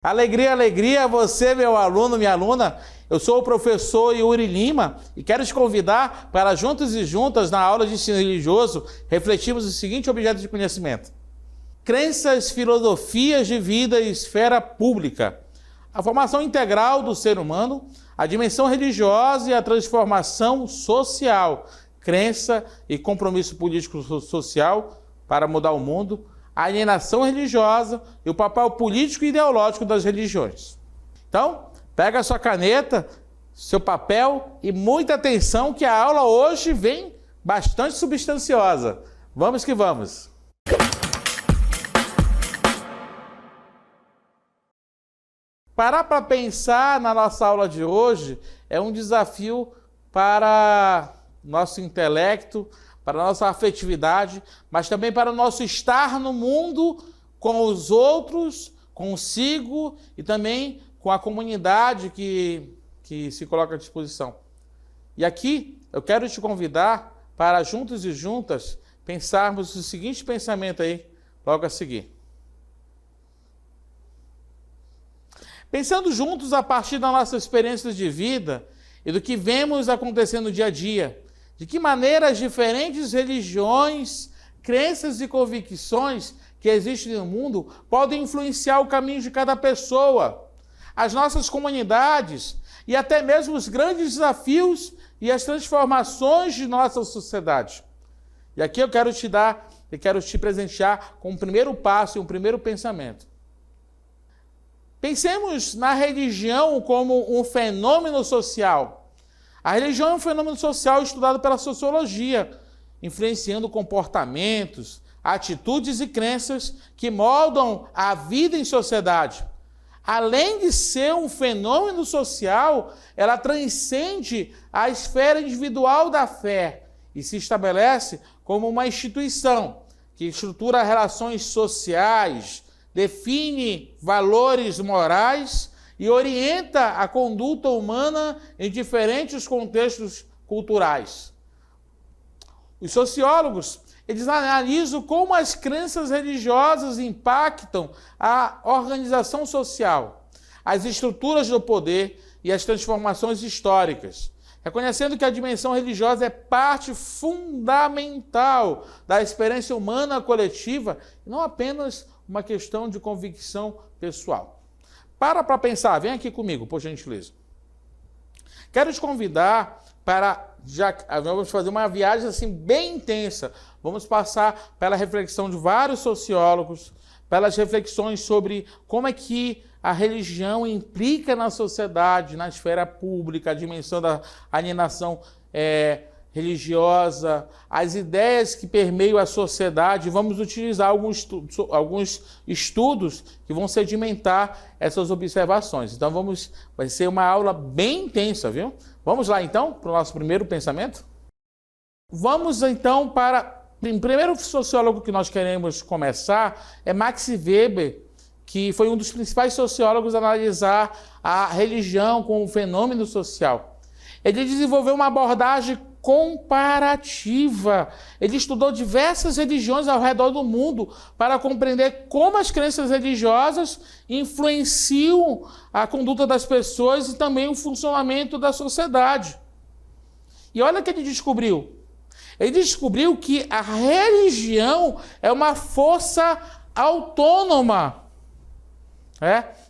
Alegria, alegria, você, meu aluno, minha aluna. Eu sou o professor Yuri Lima e quero te convidar para, juntos e juntas, na aula de ensino religioso, refletirmos o seguinte objeto de conhecimento: crenças, filosofias de vida e esfera pública. A formação integral do ser humano, a dimensão religiosa e a transformação social. Crença e compromisso político-social para mudar o mundo, a alienação religiosa e o papel político e ideológico das religiões. Então, pega a sua caneta, seu papel e muita atenção que a aula hoje vem bastante substanciosa. Vamos que vamos! Parar para pensar na nossa aula de hoje é um desafio para nosso intelecto, para a nossa afetividade, mas também para o nosso estar no mundo com os outros, consigo e também com a comunidade que se coloca à disposição. E aqui eu quero te convidar para, juntos e juntas, pensarmos o seguinte pensamento aí, logo a seguir. Pensando juntos a partir das nossas experiências de vida e do que vemos acontecendo no dia a dia, de que maneira as diferentes religiões, crenças e convicções que existem no mundo podem influenciar o caminho de cada pessoa, as nossas comunidades e até mesmo os grandes desafios e as transformações de nossa sociedade. E aqui eu quero te presentear com um primeiro passo e um primeiro pensamento. Pensemos na religião como um fenômeno social. A religião é um fenômeno social estudado pela sociologia, influenciando comportamentos, atitudes e crenças que moldam a vida em sociedade. Além de ser um fenômeno social, ela transcende a esfera individual da fé e se estabelece como uma instituição que estrutura relações sociais, define valores morais e orienta a conduta humana em diferentes contextos culturais. Os sociólogos, eles analisam como as crenças religiosas impactam a organização social, as estruturas do poder e as transformações históricas, reconhecendo que a dimensão religiosa é parte fundamental da experiência humana coletiva e não apenas uma questão de convicção pessoal. Para pensar, vem aqui comigo, por gentileza. Quero te convidar para, vamos fazer uma viagem assim bem intensa. Vamos passar pela reflexão de vários sociólogos, pelas reflexões sobre como é que a religião implica na sociedade, na esfera pública, a dimensão da alienação religiosa, as ideias que permeiam a sociedade. Vamos utilizar alguns estudos que vão sedimentar essas observações. Então vai ser uma aula bem intensa, viu? Vamos lá então para o nosso primeiro pensamento? Vamos então para o primeiro sociólogo que nós queremos começar, é Max Weber, que foi um dos principais sociólogos a analisar a religião como um fenômeno social. Ele desenvolveu uma abordagem comparativa. Ele estudou diversas religiões ao redor do mundo para compreender como as crenças religiosas influenciam a conduta das pessoas e também o funcionamento da sociedade. E olha o que ele descobriu. Ele descobriu que a religião é uma força autônoma.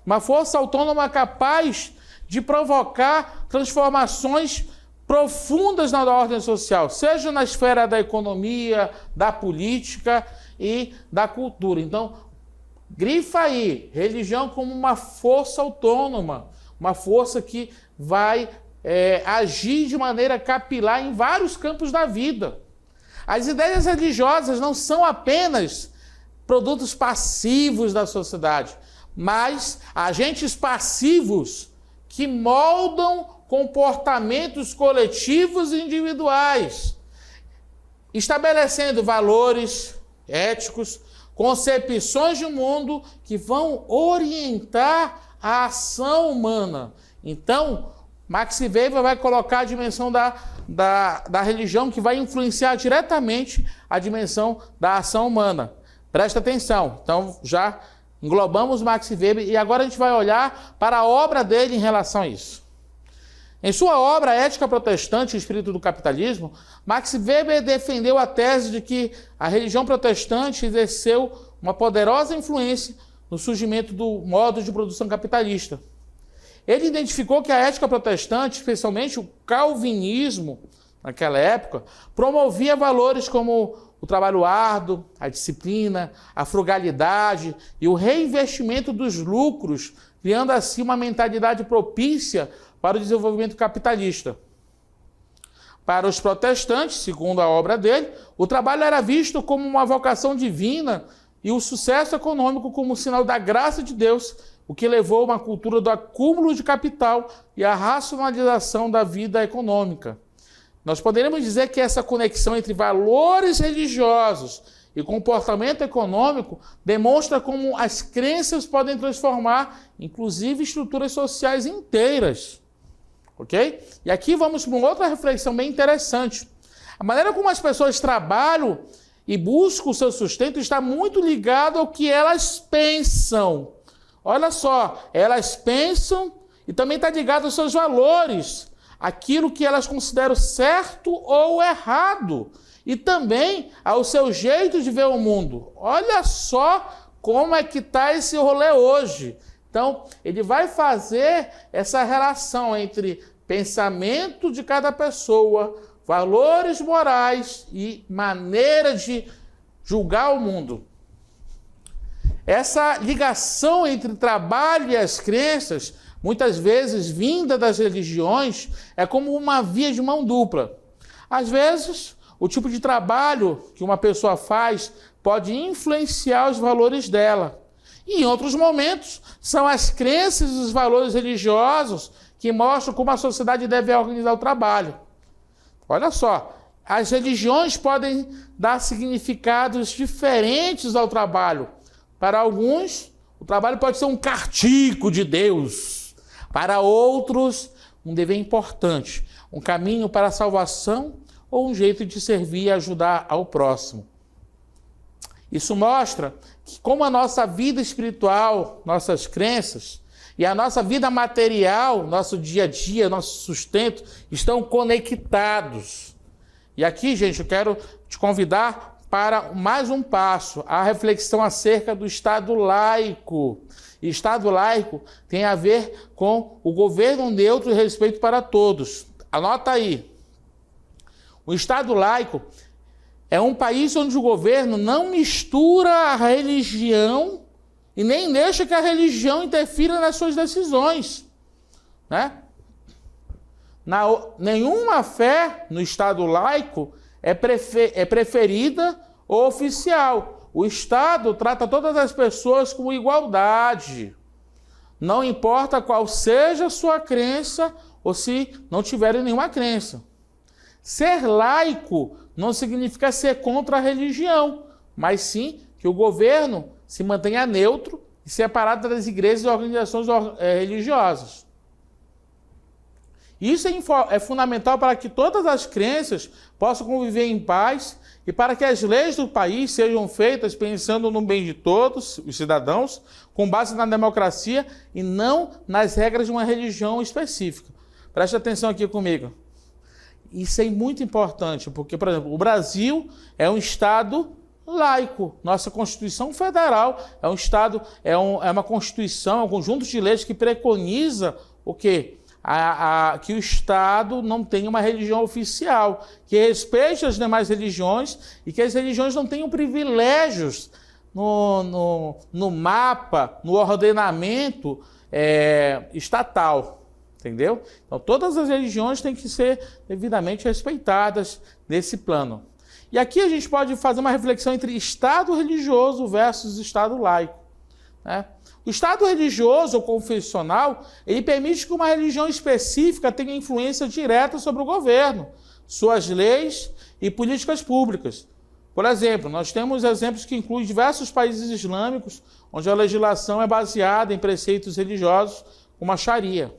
Uma força autônoma capaz de provocar transformações profundas na ordem social, seja na esfera da economia, da política e da cultura. Então, grifa aí, religião como uma força autônoma, uma força que vai agir de maneira capilar em vários campos da vida. As ideias religiosas não são apenas produtos passivos da sociedade, mas agentes passivos que moldam comportamentos coletivos e individuais, estabelecendo valores éticos, concepções de mundo que vão orientar a ação humana. Então, Max Weber vai colocar a dimensão da religião que vai influenciar diretamente a dimensão da ação humana. Presta atenção. Então, já Englobamos Max Weber e agora a gente vai olhar para a obra dele em relação a isso. Em sua obra Ética Protestante e o Espírito do Capitalismo, Max Weber defendeu a tese de que a religião protestante exerceu uma poderosa influência no surgimento do modo de produção capitalista. Ele identificou que a ética protestante, especialmente o calvinismo, naquela época, promovia valores como o trabalho árduo, a disciplina, a frugalidade e o reinvestimento dos lucros, criando assim uma mentalidade propícia para o desenvolvimento capitalista. Para os protestantes, segundo a obra dele, o trabalho era visto como uma vocação divina e o sucesso econômico como sinal da graça de Deus, o que levou a uma cultura do acúmulo de capital e a racionalização da vida econômica. Nós poderíamos dizer que essa conexão entre valores religiosos e comportamento econômico demonstra como as crenças podem transformar, inclusive, estruturas sociais inteiras. Ok? E aqui vamos para uma outra reflexão bem interessante. A maneira como as pessoas trabalham e buscam o seu sustento está muito ligado ao que elas pensam. Olha só, elas pensam e também está ligado aos seus valores, aquilo que elas consideram certo ou errado, e também ao seu jeito de ver o mundo. Olha só como é que está esse rolê hoje. Então, ele vai fazer essa relação entre pensamento de cada pessoa, valores morais e maneira de julgar o mundo. Essa ligação entre trabalho e as crenças, muitas vezes vinda das religiões, é como uma via de mão dupla. Às vezes, o tipo de trabalho que uma pessoa faz pode influenciar os valores dela. E em outros momentos, são as crenças e os valores religiosos que mostram como a sociedade deve organizar o trabalho. Olha só, as religiões podem dar significados diferentes ao trabalho. Para alguns, o trabalho pode ser um castigo de Deus. Para outros, um dever importante, um caminho para a salvação ou um jeito de servir e ajudar ao próximo. Isso mostra que como a nossa vida espiritual, nossas crenças e a nossa vida material, nosso dia a dia, nosso sustento, estão conectados. E aqui, gente, eu quero te convidar para mais um passo, a reflexão acerca do Estado laico. E Estado laico tem a ver com o governo neutro e respeito para todos. Anota aí. O Estado laico é um país onde o governo não mistura a religião e nem deixa que a religião interfira nas suas decisões, né? Nenhuma fé no Estado laico é preferida ou oficial. O Estado trata todas as pessoas com igualdade. Não importa qual seja a sua crença ou se não tiverem nenhuma crença. Ser laico não significa ser contra a religião, mas sim que o governo se mantenha neutro e separado das igrejas e organizações religiosas. Isso é fundamental para que todas as crenças possam conviver em paz e para que as leis do país sejam feitas pensando no bem de todos, os cidadãos, com base na democracia e não nas regras de uma religião específica. Preste atenção aqui comigo. Isso é muito importante, porque, por exemplo, o Brasil é um Estado laico. Nossa Constituição Federal é um Estado, é uma Constituição, é um conjunto de leis que preconiza o quê? Que o Estado não tenha uma religião oficial, que respeite as demais religiões e que as religiões não tenham privilégios no mapa, no ordenamento estatal. Entendeu? Então, todas as religiões têm que ser devidamente respeitadas nesse plano. E aqui a gente pode fazer uma reflexão entre Estado religioso versus Estado laico, né? O Estado religioso ou confessional, ele permite que uma religião específica tenha influência direta sobre o governo, suas leis e políticas públicas. Por exemplo, nós temos exemplos que incluem diversos países islâmicos, onde a legislação é baseada em preceitos religiosos, como a Sharia.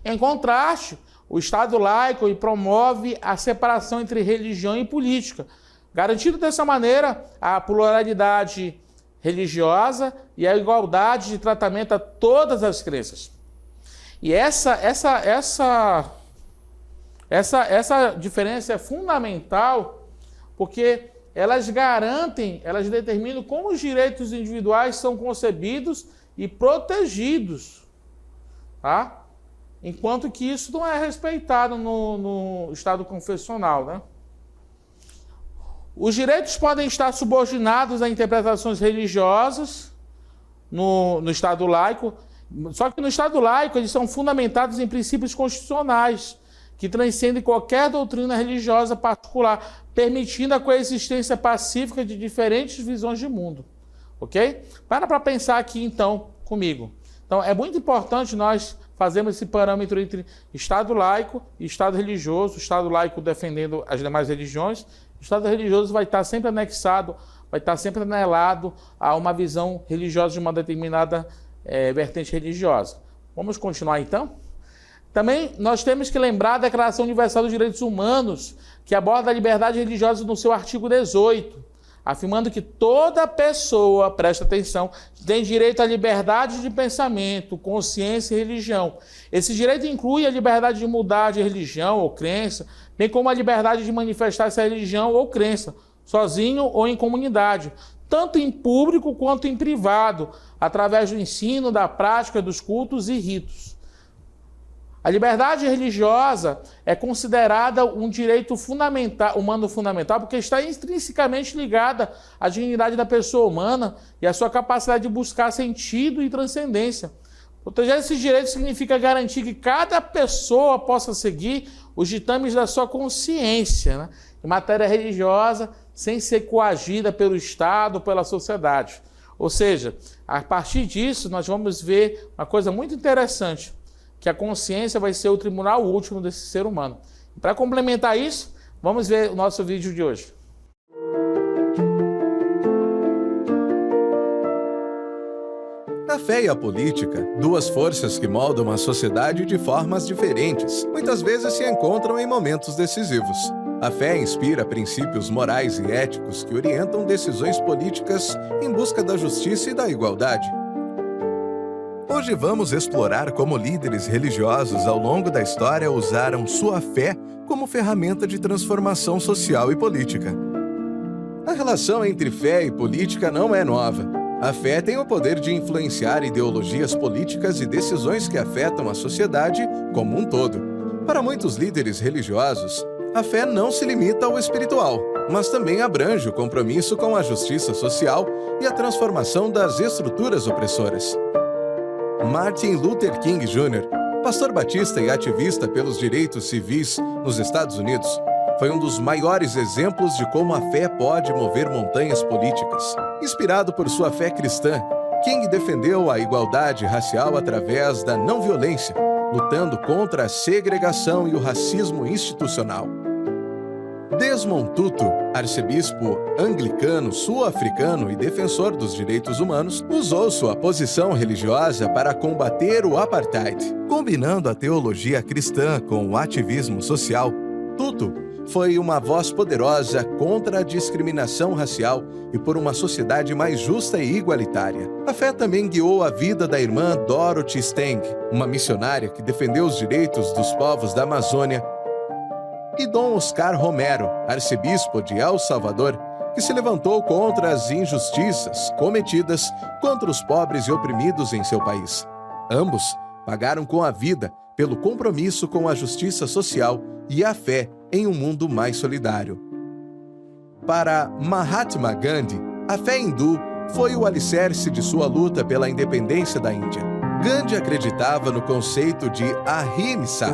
Em contraste, o Estado laico promove a separação entre religião e política, garantindo dessa maneira a pluralidade religiosa e a igualdade de tratamento a todas as crenças. E essa diferença é fundamental porque elas garantem, elas determinam como os direitos individuais são concebidos e protegidos, tá? Enquanto que isso não é respeitado no Estado confessional, né? Os direitos podem estar subordinados a interpretações religiosas no Estado laico, só que no Estado laico eles são fundamentados em princípios constitucionais, que transcendem qualquer doutrina religiosa particular, permitindo a coexistência pacífica de diferentes visões de mundo. Ok? Para pensar aqui, então, comigo. Então, é muito importante nós fazermos esse parâmetro entre Estado laico e Estado religioso, o Estado laico defendendo as demais religiões, o Estado religioso vai estar sempre anexado, vai estar sempre anelado a uma visão religiosa de uma determinada vertente religiosa. Vamos continuar, então? Também nós temos que lembrar a Declaração Universal dos Direitos Humanos, que aborda a liberdade religiosa no seu artigo 18, afirmando que toda pessoa, presta atenção, tem direito à liberdade de pensamento, consciência e religião. Esse direito inclui a liberdade de mudar de religião ou crença, bem como a liberdade de manifestar essa religião ou crença, sozinho ou em comunidade, tanto em público quanto em privado, através do ensino, da prática dos cultos e ritos. A liberdade religiosa é considerada um direito fundamental, humano fundamental, porque está intrinsecamente ligada à dignidade da pessoa humana e à sua capacidade de buscar sentido e transcendência. Proteger esses direitos significa garantir que cada pessoa possa seguir os ditames da sua consciência, né, em matéria religiosa, sem ser coagida pelo Estado ou pela sociedade. Ou seja, a partir disso, nós vamos ver uma coisa muito interessante, que a consciência vai ser o tribunal último desse ser humano. Para complementar isso, vamos ver o nosso vídeo de hoje. A fé e a política, duas forças que moldam a sociedade de formas diferentes, muitas vezes se encontram em momentos decisivos. A fé inspira princípios morais e éticos que orientam decisões políticas em busca da justiça e da igualdade. Hoje vamos explorar como líderes religiosos ao longo da história usaram sua fé como ferramenta de transformação social e política. A relação entre fé e política não é nova. A fé tem o poder de influenciar ideologias políticas e decisões que afetam a sociedade como um todo. Para muitos líderes religiosos, a fé não se limita ao espiritual, mas também abrange o compromisso com a justiça social e a transformação das estruturas opressoras. Martin Luther King Jr., pastor batista e ativista pelos direitos civis nos Estados Unidos, foi um dos maiores exemplos de como a fé pode mover montanhas políticas. Inspirado por sua fé cristã, King defendeu a igualdade racial através da não violência, lutando contra a segregação e o racismo institucional. Desmond Tutu, arcebispo anglicano sul-africano e defensor dos direitos humanos, usou sua posição religiosa para combater o apartheid. Combinando a teologia cristã com o ativismo social, Tutu foi uma voz poderosa contra a discriminação racial e por uma sociedade mais justa e igualitária. A fé também guiou a vida da irmã Dorothy Stang, uma missionária que defendeu os direitos dos povos da Amazônia, e Dom Oscar Romero, arcebispo de El Salvador, que se levantou contra as injustiças cometidas contra os pobres e oprimidos em seu país. Ambos pagaram com a vida pelo compromisso com a justiça social e a fé em um mundo mais solidário. Para Mahatma Gandhi, a fé hindu foi o alicerce de sua luta pela independência da Índia. Gandhi acreditava no conceito de ahimsa,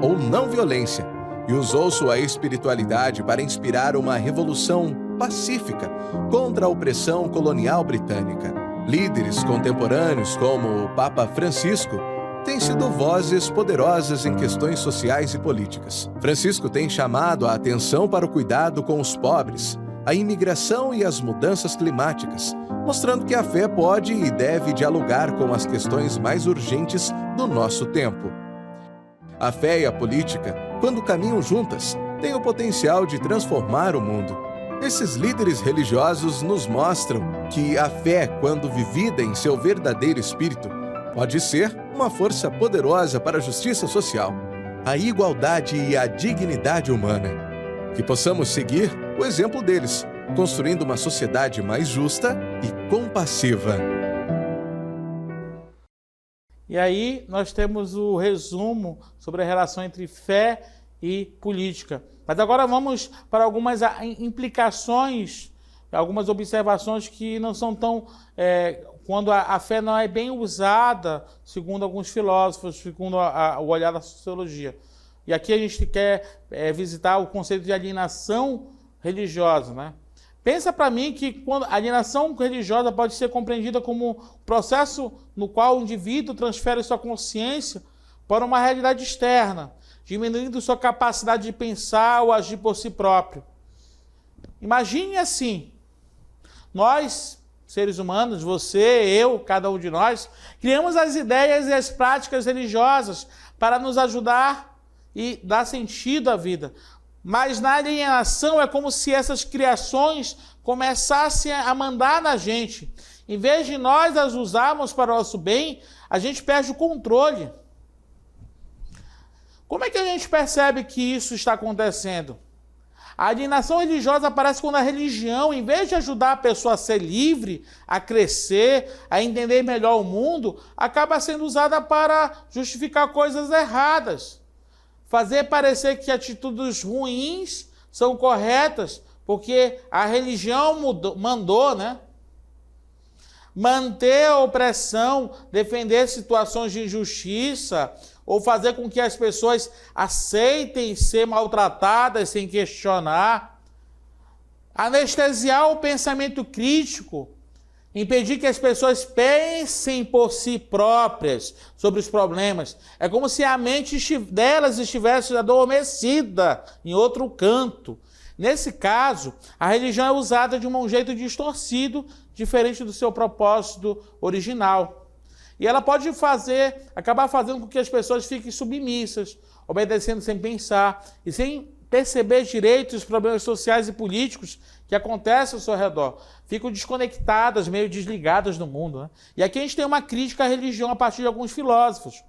ou não violência, e usou sua espiritualidade para inspirar uma revolução pacífica contra a opressão colonial britânica. Líderes contemporâneos como o Papa Francisco têm sido vozes poderosas em questões sociais e políticas. Francisco tem chamado a atenção para o cuidado com os pobres, a imigração e as mudanças climáticas, mostrando que a fé pode e deve dialogar com as questões mais urgentes do nosso tempo. A fé e a política, quando caminham juntas, têm o potencial de transformar o mundo. Esses líderes religiosos nos mostram que a fé, quando vivida em seu verdadeiro espírito, pode ser uma força poderosa para a justiça social, a igualdade e a dignidade humana. Que possamos seguir o exemplo deles, construindo uma sociedade mais justa e compassiva. E aí nós temos o resumo sobre a relação entre fé e política. Mas agora vamos para algumas implicações, algumas observações que não são tão... quando a fé não é bem usada, segundo alguns filósofos, segundo o olhar da sociologia. E aqui a gente quer visitar o conceito de alienação religiosa, né? Pensa para mim que quando a alienação religiosa pode ser compreendida como um processo no qual o indivíduo transfere sua consciência para uma realidade externa, diminuindo sua capacidade de pensar ou agir por si próprio. Imagine assim, nós, seres humanos, você, eu, cada um de nós, criamos as ideias e as práticas religiosas para nos ajudar e dar sentido à vida. Mas na alienação é como se essas criações começassem a mandar na gente. Em vez de nós as usarmos para o nosso bem, a gente perde o controle. Como é que a gente percebe que isso está acontecendo? A alienação religiosa aparece quando a religião, em vez de ajudar a pessoa a ser livre, a crescer, a entender melhor o mundo, acaba sendo usada para justificar coisas erradas. Fazer parecer que atitudes ruins são corretas, porque a religião mandou, né? Manter a opressão, defender situações de injustiça, ou fazer com que as pessoas aceitem ser maltratadas sem questionar. Anestesiar o pensamento crítico, impedir que as pessoas pensem por si próprias sobre os problemas. É como se a mente delas estivesse adormecida em outro canto. Nesse caso, a religião é usada de um jeito distorcido, diferente do seu propósito original. E ela pode acabar fazendo com que as pessoas fiquem submissas, obedecendo sem pensar e sem perceber direito os problemas sociais e políticos que acontecem ao seu redor. Ficam desconectadas, meio desligadas do mundo, né? E aqui a gente tem uma crítica à religião a partir de alguns filósofos,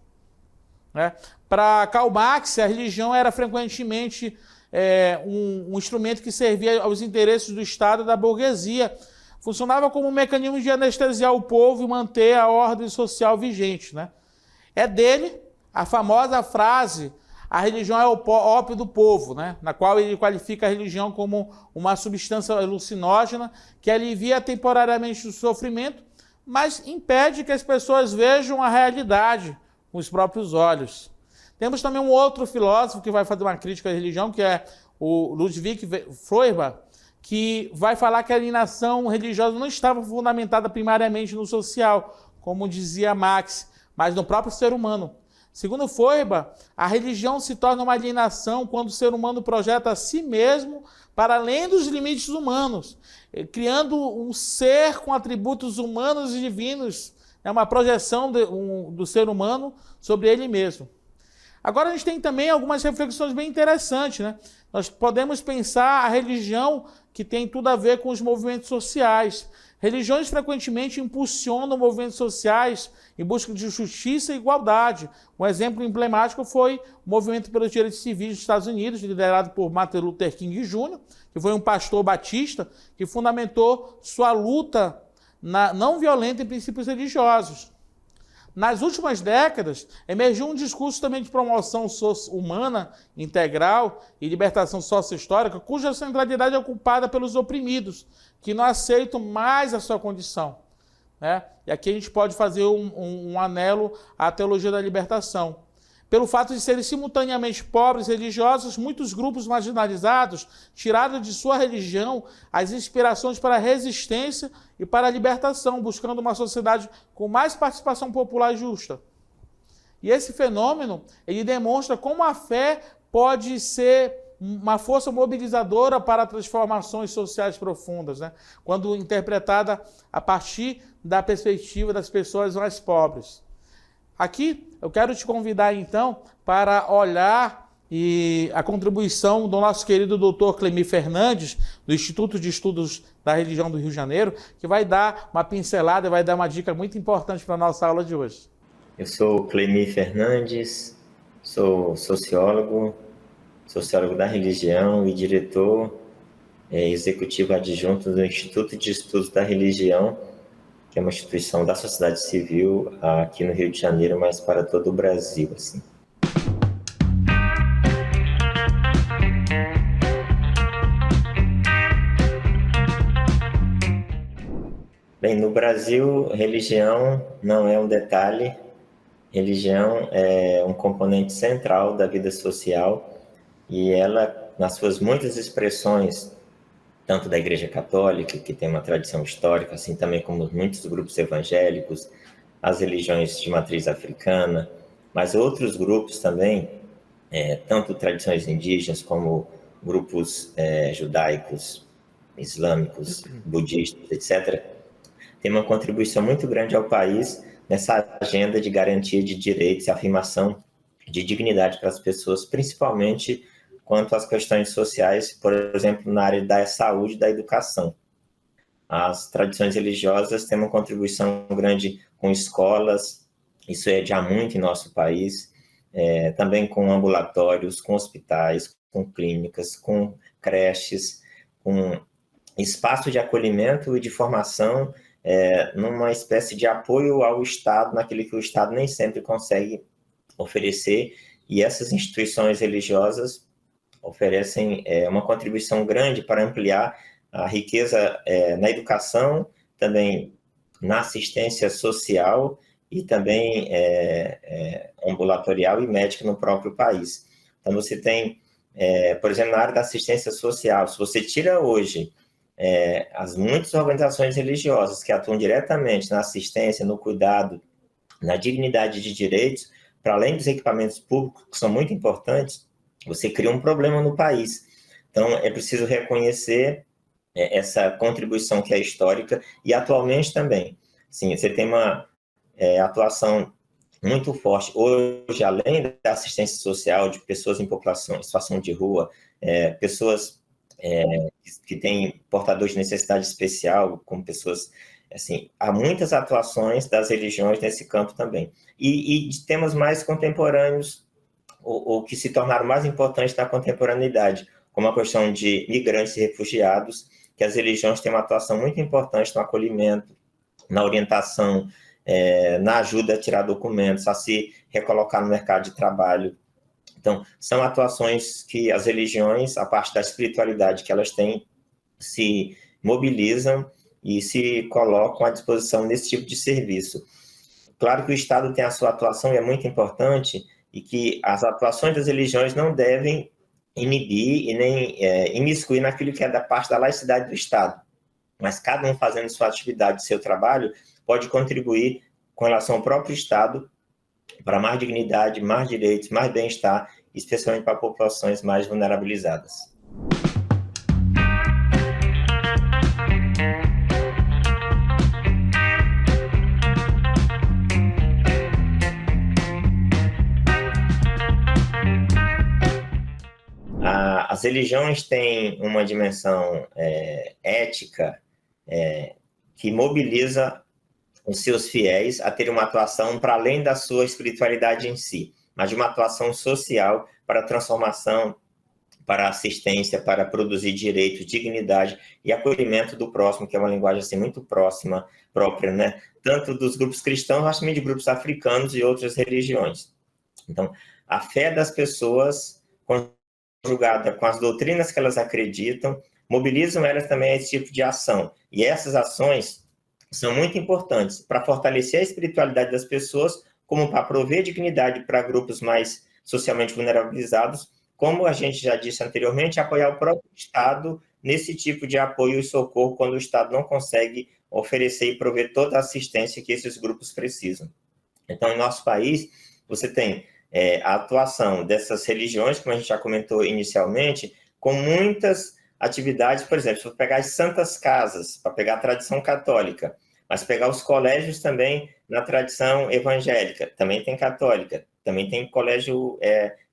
né? Para Karl Marx, a religião era frequentemente um instrumento que servia aos interesses do Estado e da burguesia. Funcionava como um mecanismo de anestesiar o povo e manter a ordem social vigente, né? É dele a famosa frase: a religião é o ópio do povo, né? Na qual ele qualifica a religião como uma substância alucinógena que alivia temporariamente o sofrimento, mas impede que as pessoas vejam a realidade com os próprios olhos. Temos também um outro filósofo que vai fazer uma crítica à religião, que é o Ludwig Feuerbach, que vai falar que a alienação religiosa não estava fundamentada primariamente no social, como dizia Marx, mas no próprio ser humano. Segundo Feuerbach, a religião se torna uma alienação quando o ser humano projeta a si mesmo para além dos limites humanos, criando um ser com atributos humanos e divinos, uma projeção do ser humano sobre ele mesmo. Agora a gente tem também algumas reflexões bem interessantes, né? Nós podemos pensar a religião que tem tudo a ver com os movimentos sociais. Religiões frequentemente impulsionam movimentos sociais em busca de justiça e igualdade. Um exemplo emblemático foi o movimento pelos direitos civis dos Estados Unidos, liderado por Martin Luther King Jr., que foi um pastor batista que fundamentou sua luta não violenta em princípios religiosos. Nas últimas décadas, emergiu um discurso também de promoção humana integral e libertação sociohistórica, cuja centralidade é ocupada pelos oprimidos, que não aceitam mais a sua condição, né? E aqui a gente pode fazer um anelo à teologia da libertação. Pelo fato de serem simultaneamente pobres e religiosos, muitos grupos marginalizados tiraram de sua religião as inspirações para a resistência e para a libertação, buscando uma sociedade com mais participação popular justa. E esse fenômeno, ele demonstra como a fé pode ser uma força mobilizadora para transformações sociais profundas, né? Quando interpretada a partir da perspectiva das pessoas mais pobres. Aqui eu quero te convidar então para olhar e a contribuição do nosso querido doutor Clemir Fernandes, do Instituto de Estudos da Religião do Rio de Janeiro, que vai dar uma pincelada e vai dar uma dica muito importante para a nossa aula de hoje. Eu sou Clemir Fernandes, sou sociólogo da religião e diretor executivo adjunto do Instituto de Estudos da Religião, que é uma instituição da sociedade civil aqui no Rio de Janeiro, mas para todo o Brasil, assim. Bem, no Brasil, religião não é um detalhe. Religião é um componente central da vida social e ela, nas suas muitas expressões, tanto da Igreja Católica, que tem uma tradição histórica, assim também como muitos grupos evangélicos, as religiões de matriz africana, mas outros grupos também, tanto tradições indígenas como grupos judaicos, islâmicos, budistas, etc., tem uma contribuição muito grande ao país nessa agenda de garantia de direitos e afirmação de dignidade para as pessoas, principalmente quanto às questões sociais, por exemplo, na área da saúde e da educação. As tradições religiosas têm uma contribuição grande com escolas, isso é de há muito em nosso país, também com ambulatórios, com hospitais, com clínicas, com creches, com espaço de acolhimento e de formação, numa espécie de apoio ao Estado, naquilo que o Estado nem sempre consegue oferecer, e essas instituições religiosas oferecem uma contribuição grande para ampliar a riqueza na educação, também na assistência social e também ambulatorial e médica no próprio país. Então, você tem, por exemplo, na área da assistência social, se você tira hoje as muitas organizações religiosas que atuam diretamente na assistência, no cuidado, na dignidade de direitos, para além dos equipamentos públicos, que são muito importantes, você cria um problema no país. Então, é preciso reconhecer essa contribuição que é histórica e atualmente também. Sim, você tem uma atuação muito forte hoje, além da assistência social de pessoas em população, em situação de rua, pessoas que têm portadores de necessidade especial, como pessoas, assim, há muitas atuações das religiões nesse campo também. E de temas mais contemporâneos, ou que se tornaram mais importantes na contemporaneidade, como a questão de migrantes e refugiados, que as religiões têm uma atuação muito importante no acolhimento, na orientação, na ajuda a tirar documentos, a se recolocar no mercado de trabalho. Então, são atuações que as religiões, a parte da espiritualidade que elas têm, se mobilizam e se colocam à disposição nesse tipo de serviço. Claro que o Estado tem a sua atuação e é muito importante, e que as atuações das religiões não devem inibir e nem imiscuir naquilo que é da parte da laicidade do Estado. Mas cada um fazendo sua atividade, seu trabalho, pode contribuir com relação ao próprio Estado para mais dignidade, mais direitos, mais bem-estar, especialmente para populações mais vulnerabilizadas. As religiões têm uma dimensão ética que mobiliza os seus fiéis a ter uma atuação para além da sua espiritualidade em si, mas de uma atuação social para a transformação, para a assistência, para produzir direito, dignidade e acolhimento do próximo, que é uma linguagem assim, muito próxima, própria, né? Tanto dos grupos cristãos, mas também de grupos africanos e outras religiões. Então, a fé das pessoas, conjugada com as doutrinas que elas acreditam, mobilizam elas também a esse tipo de ação. E essas ações são muito importantes para fortalecer a espiritualidade das pessoas, como para prover dignidade para grupos mais socialmente vulnerabilizados, como a gente já disse anteriormente, apoiar o próprio Estado nesse tipo de apoio e socorro quando o Estado não consegue oferecer e prover toda a assistência que esses grupos precisam. Então, em nosso país, você tem a atuação dessas religiões, como a gente já comentou inicialmente, com muitas atividades, por exemplo, se for pegar as santas casas, para pegar a tradição católica, mas pegar os colégios também na tradição evangélica, também tem católica, também tem colégio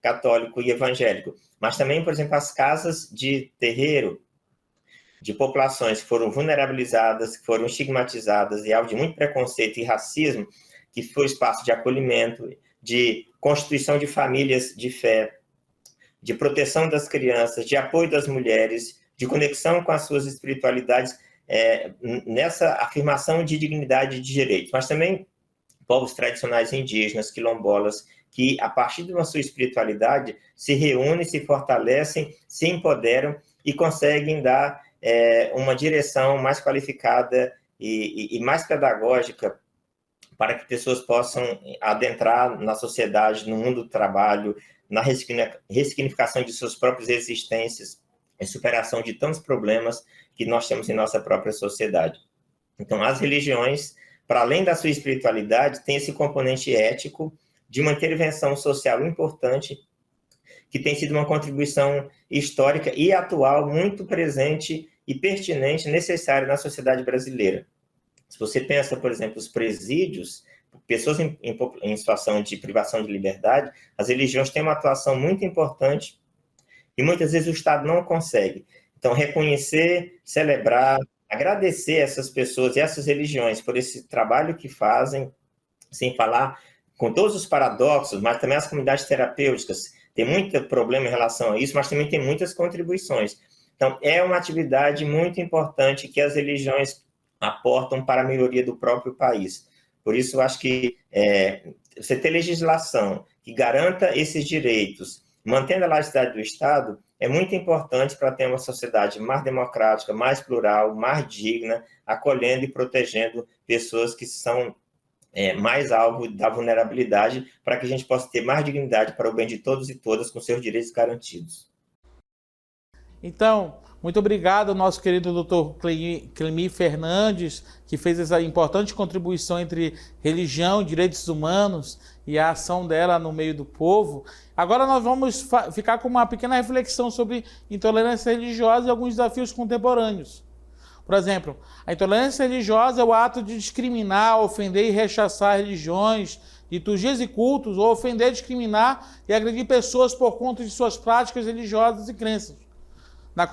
católico e evangélico, mas também, por exemplo, as casas de terreiro de populações que foram vulnerabilizadas, que foram estigmatizadas e alvo de muito preconceito e racismo, que foi espaço de acolhimento, de constituição de famílias de fé, de proteção das crianças, de apoio das mulheres, de conexão com as suas espiritualidades, nessa afirmação de dignidade e de direitos, mas também povos tradicionais indígenas, quilombolas, que, a partir de uma sua espiritualidade, se reúnem, se fortalecem, se empoderam e conseguem dar uma direção mais qualificada e mais pedagógica para que pessoas possam adentrar na sociedade, no mundo do trabalho, na ressignificação de suas próprias existências, em superação de tantos problemas que nós temos em nossa própria sociedade. Então, as religiões, para além da sua espiritualidade, têm esse componente ético de uma intervenção social importante, que tem sido uma contribuição histórica e atual muito presente e pertinente, necessária na sociedade brasileira. Se você pensa, por exemplo, os presídios, pessoas em situação de privação de liberdade, as religiões têm uma atuação muito importante e muitas vezes o Estado não consegue. Então, reconhecer, celebrar, agradecer essas pessoas e essas religiões por esse trabalho que fazem, sem falar com todos os paradoxos, mas também as comunidades terapêuticas, tem muito problema em relação a isso, mas também tem muitas contribuições. Então, é uma atividade muito importante que as religiões aportam para a melhoria do próprio país. Por isso, eu acho que você ter legislação que garanta esses direitos, mantendo a laicidade do Estado, é muito importante para ter uma sociedade mais democrática, mais plural, mais digna, acolhendo e protegendo pessoas que são mais alvo da vulnerabilidade, para que a gente possa ter mais dignidade para o bem de todos e todas, com seus direitos garantidos. Então, muito obrigado ao nosso querido Dr. Clemir Fernandes, que fez essa importante contribuição entre religião e direitos humanos e a ação dela no meio do povo. Agora nós vamos ficar com uma pequena reflexão sobre intolerância religiosa e alguns desafios contemporâneos. Por exemplo, a intolerância religiosa é o ato de discriminar, ofender e rechaçar religiões, liturgias e cultos, ou ofender, discriminar e agredir pessoas por conta de suas práticas religiosas e crenças. Na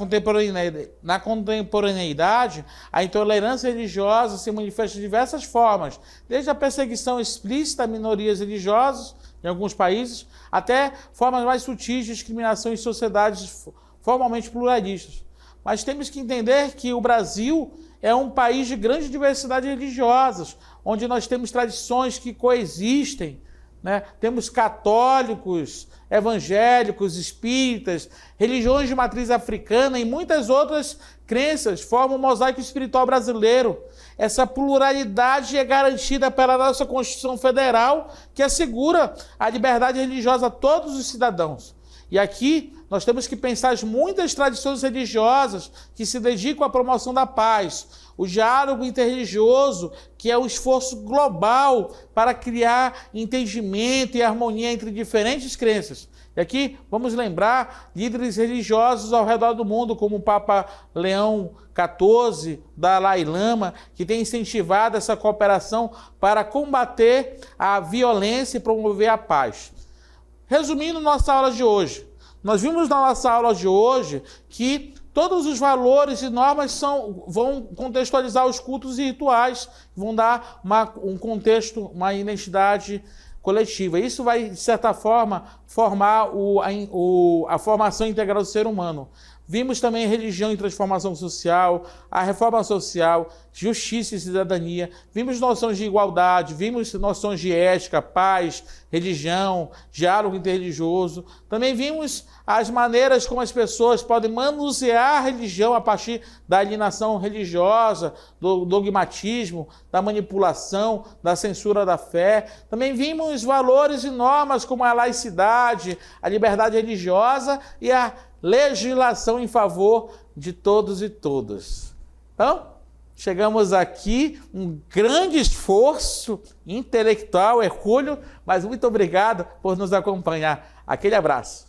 contemporaneidade, a intolerância religiosa se manifesta de diversas formas, desde a perseguição explícita a minorias religiosas, em alguns países, até formas mais sutis de discriminação em sociedades formalmente pluralistas. Mas temos que entender que o Brasil é um país de grande diversidade religiosa, onde nós temos tradições que coexistem, né? Temos católicos, evangélicos, espíritas, religiões de matriz africana e muitas outras crenças formam o mosaico espiritual brasileiro. Essa pluralidade é garantida pela nossa Constituição Federal, que assegura a liberdade religiosa a todos os cidadãos. E aqui nós temos que pensar as muitas tradições religiosas que se dedicam à promoção da paz, o diálogo interreligioso, que é o esforço global para criar entendimento e harmonia entre diferentes crenças. E aqui vamos lembrar líderes religiosos ao redor do mundo, como o Papa Leão XIV, Dalai Lama, que tem incentivado essa cooperação para combater a violência e promover a paz. Resumindo nossa aula de hoje, nós vimos na nossa aula de hoje que todos os valores e normas vão contextualizar os cultos e rituais, vão dar um contexto, uma identidade coletiva. Isso vai, de certa forma, formar a formação integral do ser humano. Vimos também religião e transformação social, a reforma social, justiça e cidadania. Vimos noções de igualdade, vimos noções de ética, paz, religião, diálogo interreligioso. Também vimos as maneiras como as pessoas podem manusear a religião a partir da alienação religiosa, do dogmatismo, da manipulação, da censura da fé. Também vimos valores e normas como a laicidade, a liberdade religiosa e a legislação em favor de todos e todas. Então, chegamos aqui, um grande esforço intelectual, hercúleo, mas muito obrigado por nos acompanhar. Aquele abraço.